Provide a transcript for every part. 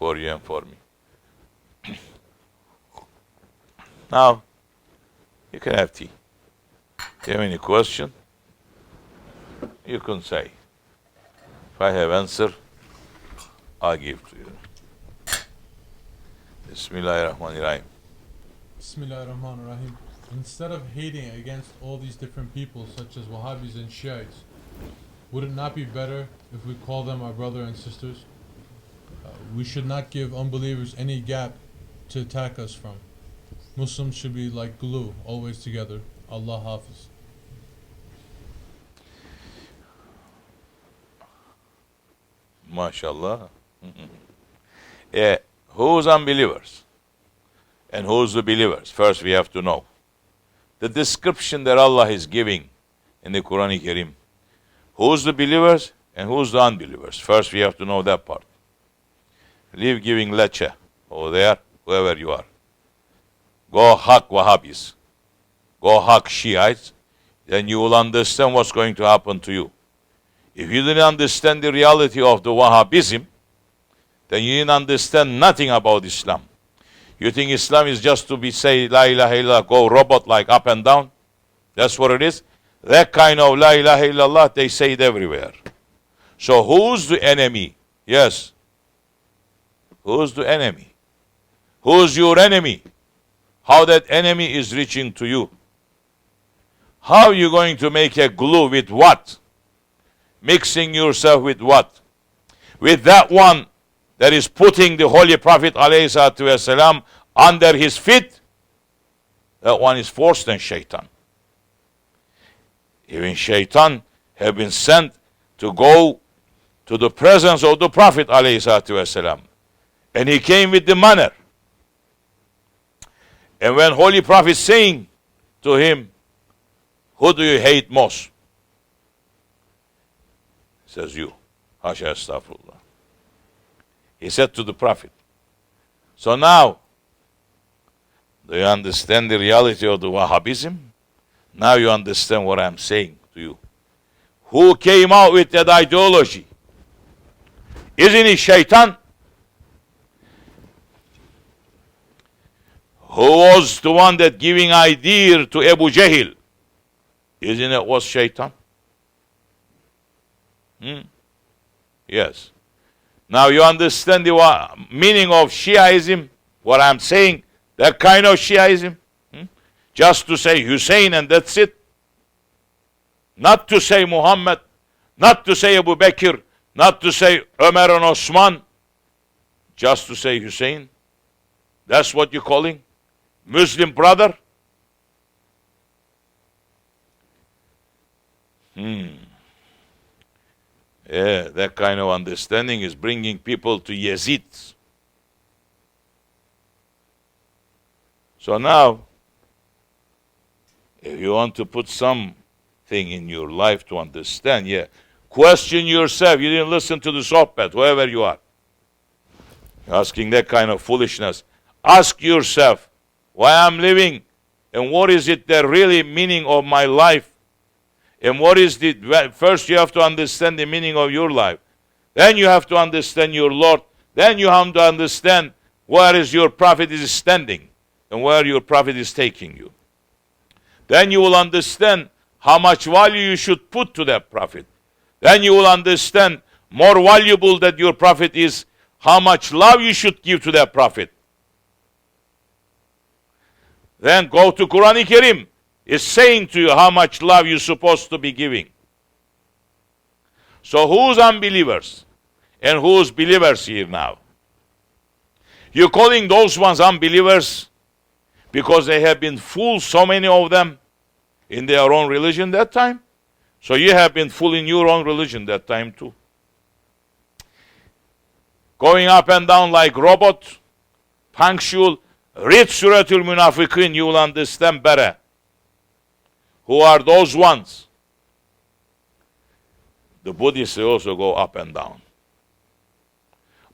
for you and for me. Now, you can have tea. If you have any question, you can say. If I have answer, I'll give to you. Bismillahirrahmanirrahim. Bismillahirrahmanirrahim. Instead of hating against all these different people, such as Wahhabis and Shiites, would it not be better if we call them our brother and sisters? We should not give unbelievers any gap to attack us from. Muslims should be like glue, always together. Allah Hafiz. MashaAllah. Who's unbelievers? And who's the believers? First we have to know. The description that Allah is giving in the Quran Kareem. Who's the believers and who's the unbelievers? First we have to know that part. Leave giving lecture over there, whoever you are. Go hug Wahhabis. Go hug Shiites. Then you will understand what's going to happen to you. If you didn't understand the reality of the Wahhabism, then you didn't understand nothing about Islam. You think Islam is just to be say La ilaha illallah, go robot like up and down? That's what it is? That kind of La ilaha illallah, they say it everywhere. So who's the enemy? Yes. Who's the enemy? Who's your enemy? How that enemy is reaching to you? How are you going to make a glue with what? Mixing yourself with what? With that one that is putting the Holy Prophet ﷺ under his feet, that one is forced than shaitan. Even shaitan have been sent to go to the presence of the Prophet ﷺ. And he came with the manner. And when Holy Prophet saying to him, who do you hate most? He says, you. Hasha astaghfirullah. He said to the Prophet. So now, do you understand the reality of the Wahhabism? Now you understand what I'm saying to you. Who came out with that ideology? Isn't it shaitan? Who was the one that giving idea to Abu Jahl? Isn't it was shaitan? Yes. Now you understand the meaning of Shiaism, what I'm saying, that kind of Shiaism. Just to say Hussein and that's it. Not to say Muhammad, not to say Abu Bakr, not to say Umar and Osman, just to say Hussein. That's what you're calling Muslim brother? Yeah, that kind of understanding is bringing people to Yazid. So now, if you want to put something in your life to understand, question yourself. You didn't listen to the sohbet, whoever you are. You're asking that kind of foolishness. Ask yourself, why I'm living, and what is it the really meaning of my life? And what is first you have to understand the meaning of your life. Then you have to understand your Lord. Then you have to understand where is your Prophet is standing and where your Prophet is taking you. Then you will understand how much value you should put to that Prophet. Then you will understand more valuable that your Prophet is, how much love you should give to that Prophet. Then go to Quran Kareem. It's saying to you how much love you're supposed to be giving. So who's unbelievers and who's believers here now? You're calling those ones unbelievers because they have been fooled, so many of them, in their own religion that time. So you have been fooling your own religion that time too. Going up and down like robot, punctual. Read Suratul Munafiqin, you will understand better. Who are those ones? The Buddhists also go up and down.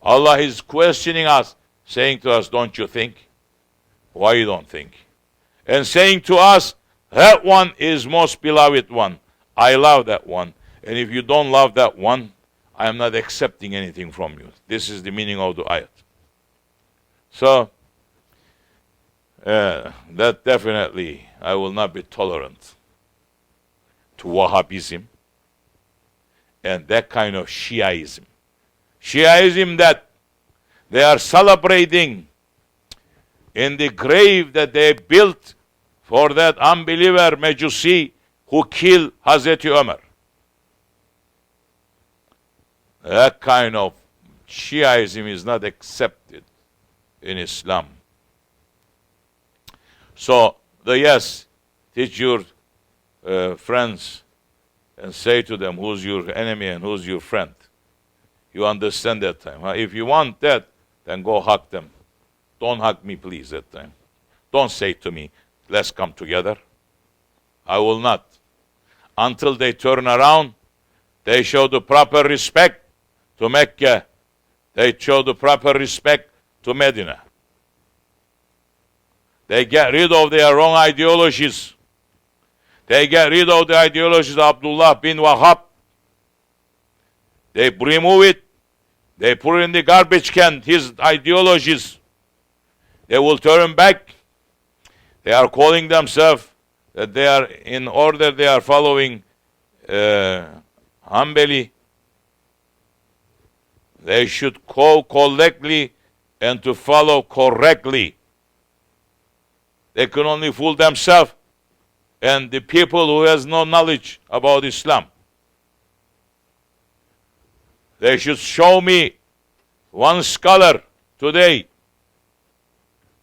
Allah is questioning us, saying to us, don't you think? Why you don't think? And saying to us, that one is most beloved one. I love that one. And if you don't love that one, I am not accepting anything from you. This is the meaning of the ayat. So, that definitely, I will not be tolerant to Wahhabism and that kind of Shiaism. Shiaism that they are celebrating in the grave that they built for that unbeliever Mejusi who killed Hazreti Ömer. That kind of Shiaism is not accepted in Islam. So, yes, teach your friends and say to them who's your enemy and who's your friend. You understand that time. If you want that, then go hug them. Don't hug me, please, that time. Don't say to me, let's come together. I will not. Until they turn around, they show the proper respect to Mecca. They show the proper respect to Medina. They get rid of their wrong ideologies. They get rid of the ideologies of Abdullah bin Wahhab. They remove it. They put it in the garbage can, his ideologies. They will turn back. They are calling themselves that they are in order, they are following Hanbali. They should call correctly and to follow correctly. They can only fool themselves and the people who has no knowledge about Islam. They should show me one scholar today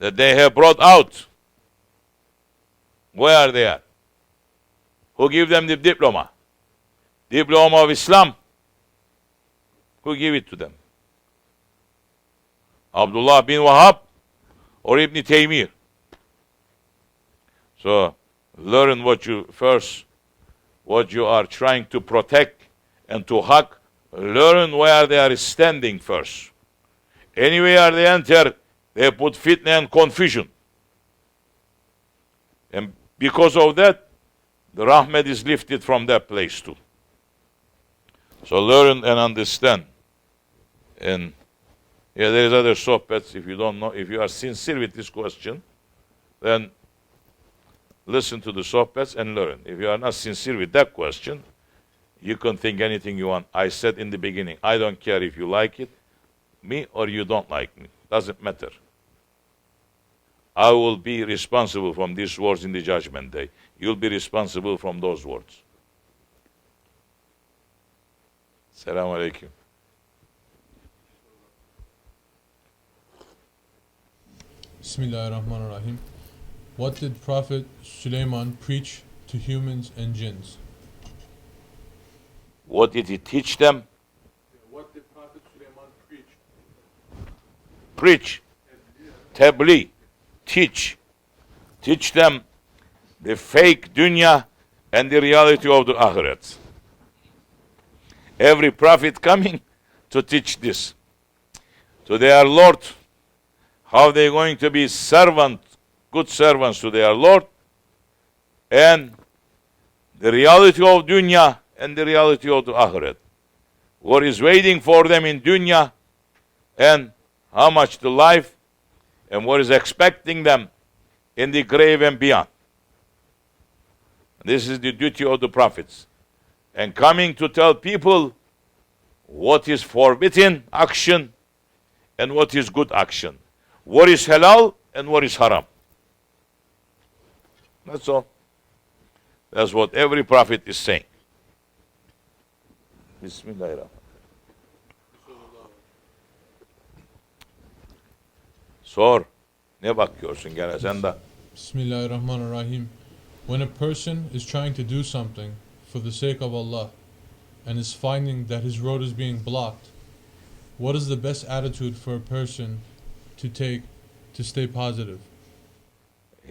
that they have brought out. Where are they at? Who give them the diploma? Diploma of Islam. Who give it to them? Abdullah bin Wahhab or Ibn Taymiyyah? So, learn what you are trying to protect and to hug. Learn where they are standing first. Anywhere they enter, they put fitna and confusion. And because of that, the rahmat is lifted from that place too. So learn and understand. And there is other sohbets. If you don't know, if you are sincere with this question, then listen to the sohbets and learn. If you are not sincere with that question, you can think anything you want. I said in the beginning, I don't care if you like it, me or you don't like me. Doesn't matter. I will be responsible from these words in the judgment day. You'll be responsible from those words. Assalamu alaikum. Bismillahirrahmanirrahim. What did Prophet Sulaiman preach to humans and jinns? What did he teach them? What did Prophet Sulaiman preach? Preach. Tabligh. Teach. Teach them the fake dunya and the reality of the akhirat. Every prophet coming to teach this to their Lord, how they're going to be good servants to their Lord, and the reality of dunya and the reality of the akhirat. What is waiting for them in dunya, and how much the life, and what is expecting them in the grave and beyond. This is the duty of the prophets. And coming to tell people what is forbidden action and what is good action. What is halal and what is haram. That's all. That's what every prophet is saying. Bismillahirrahmanirrahim. Sor. Ne bakıyorsun gene sen de? Bismillahirrahmanirrahim. When a person is trying to do something for the sake of Allah and is finding that his road is being blocked, what is the best attitude for a person to take to stay positive?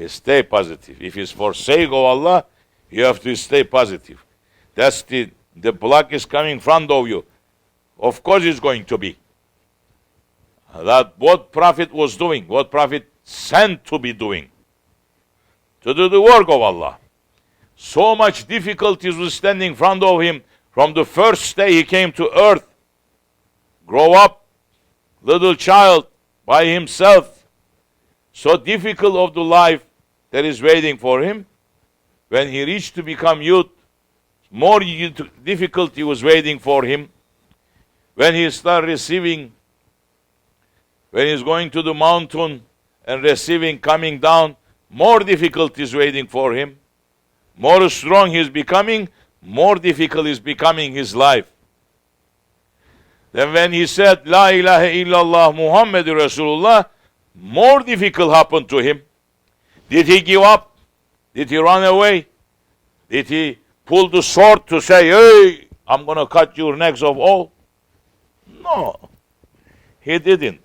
Stay positive. If it's for sake of Allah, you have to stay positive. That's the block is coming in front of you. Of course it's going to be. That what Prophet was doing, what Prophet sent to be doing, to do the work of Allah. So much difficulties was standing in front of him from the first day he came to earth. Grow up, little child, by himself, so difficult of the life that is waiting for him, when he reached to become youth, more difficulty was waiting for him. When he started receiving, when he's going to the mountain and receiving, coming down, more difficulties waiting for him. More strong he's becoming, more difficult is becoming his life. Then when he said, La ilaha illallah Muhammadur Rasulullah, more difficult happened to him. Did he give up? Did he run away? Did he pull the sword to say, hey, I'm going to cut your necks off all? No, he didn't.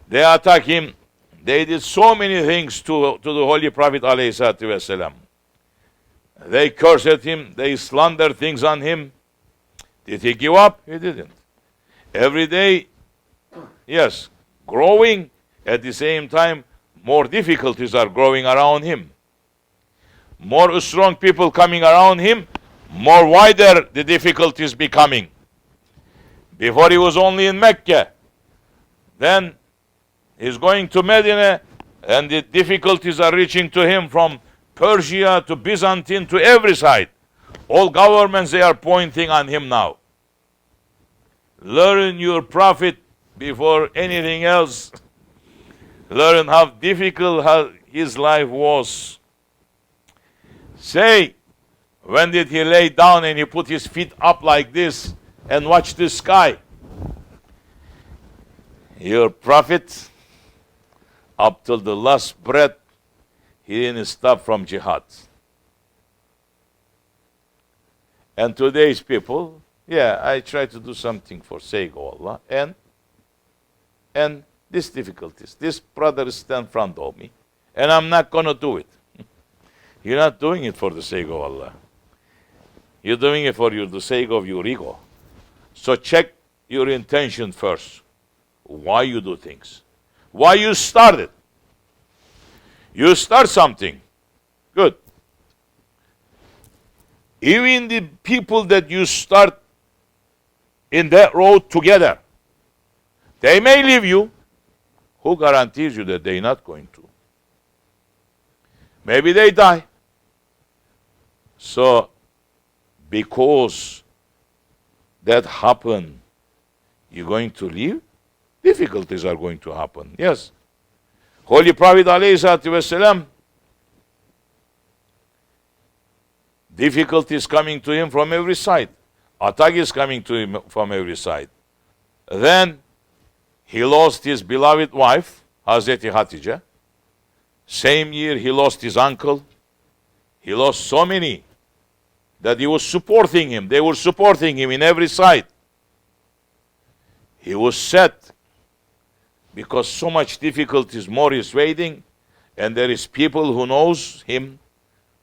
They attacked him. They did so many things to the Holy Prophet ﷺ. They cursed him. They slandered things on him. Did he give up? He didn't. Every day, yes, growing. At the same time, more difficulties are growing around him. More strong people coming around him, more wider the difficulties becoming. Before he was only in Mecca. Then he's going to Medina, and the difficulties are reaching to him from Persia to Byzantine to every side. All governments, they are pointing on him now. Learn your prophet before anything else. Learn how difficult his life was. Say, when did he lay down and he put his feet up like this and watch the sky? Your prophet, up till the last breath, he didn't stop from jihad. And today's people, yeah, I try to do something for sake of Allah, and these difficulties. This brother stand in front of me, and I'm not going to do it. You're not doing it for the sake of Allah. You're doing it for the sake of your ego. So check your intention first. Why you do things. Why you started. You start something. Good. Even the people that you start in that road together, they may leave you. Who guarantees you that they're not going to? Maybe they die. So, because that happened, you're going to leave? Difficulties are going to happen. Yes. Holy Prophet ﷺ, difficulties coming to him from every side. Attack is coming to him from every side. Then he lost his beloved wife, Hazreti Hatice. Same year he lost his uncle. He lost so many that he was supporting him. They were supporting him in every side. He was sad because so much difficulties more is waiting, and there is people who knows him,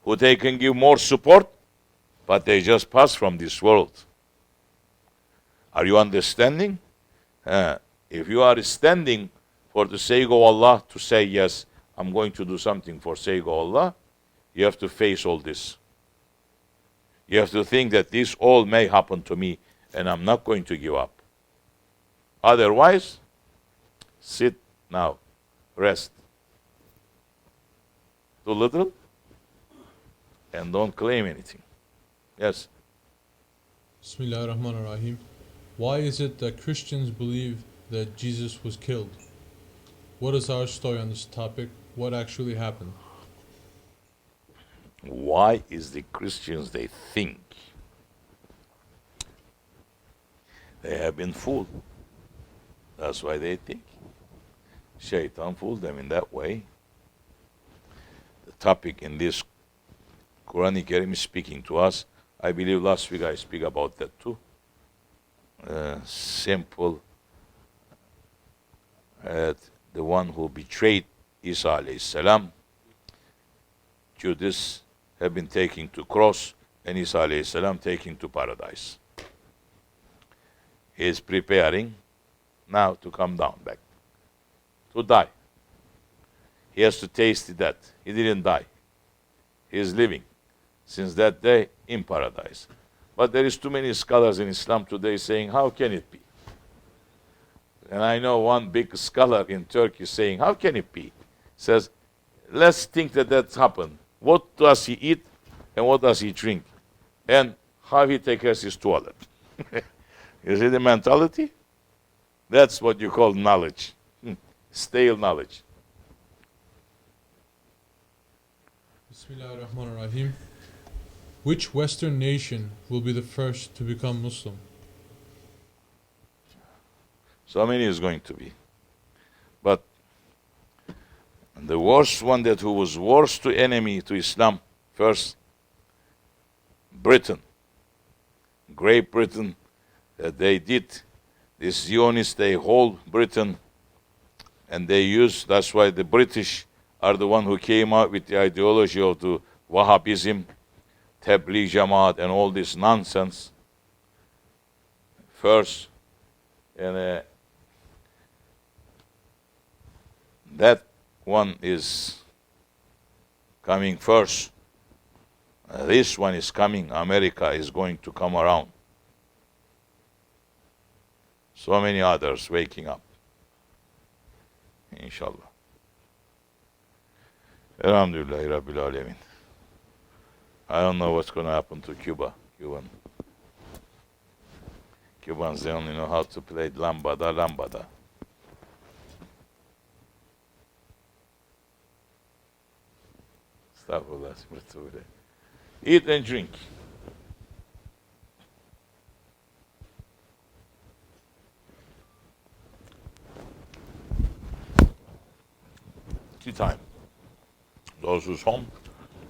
who they can give more support, but they just pass from this world. Are you understanding? If you are standing for the sake of Allah to say, yes, I'm going to do something for sake of Allah, you have to face all this. You have to think that this all may happen to me, and I'm not going to give up. Otherwise, sit now, rest. Do little, and don't claim anything. Yes? Bismillah ar-Rahman ar-Rahim. Why is it that Christians believe that Jesus was killed? What is our story on this topic? What actually happened? Why is the Christians, they think they have been fooled? That's why they think. Shaitan fooled them in that way. The topic in this Quranic Karim is speaking to us. I believe last week I speak about that too. Simple. The one who betrayed Isa alayhi salam, Judas have been taken to cross, and Isa alayhi salam taken to paradise. He is preparing now to come down back, to die. He has to taste death. He didn't die. He is living since that day in paradise. But there is too many scholars in Islam today saying, how can it be? And I know one big scholar in Turkey saying, how can it be? Says, let's think that that's happened. What does he eat and what does he drink? And how he takes care of his toilet. You see the mentality? That's what you call knowledge. Stale knowledge. Bismillahirrahmanirrahim. Which Western nation will be the first to become Muslim? So many is going to be. But the worst one that who was worst to enemy to Islam, first, Britain. Great Britain, that they did, the Zionists, they hold Britain, and they use, that's why the British are the one who came out with the ideology of the Wahhabism, Tabligh Jamaat, and all this nonsense. First, and that one is coming first. This one is coming. America is going to come around. So many others waking up. Inshallah. Alhamdulillah Rabbil Alamin. I don't know what's going to happen to Cuba. Cubans, they only know how to play lambada. Eat and drink. Tea time. Those who's home,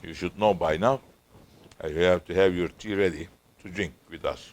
you should know by now, you have to have your tea ready to drink with us.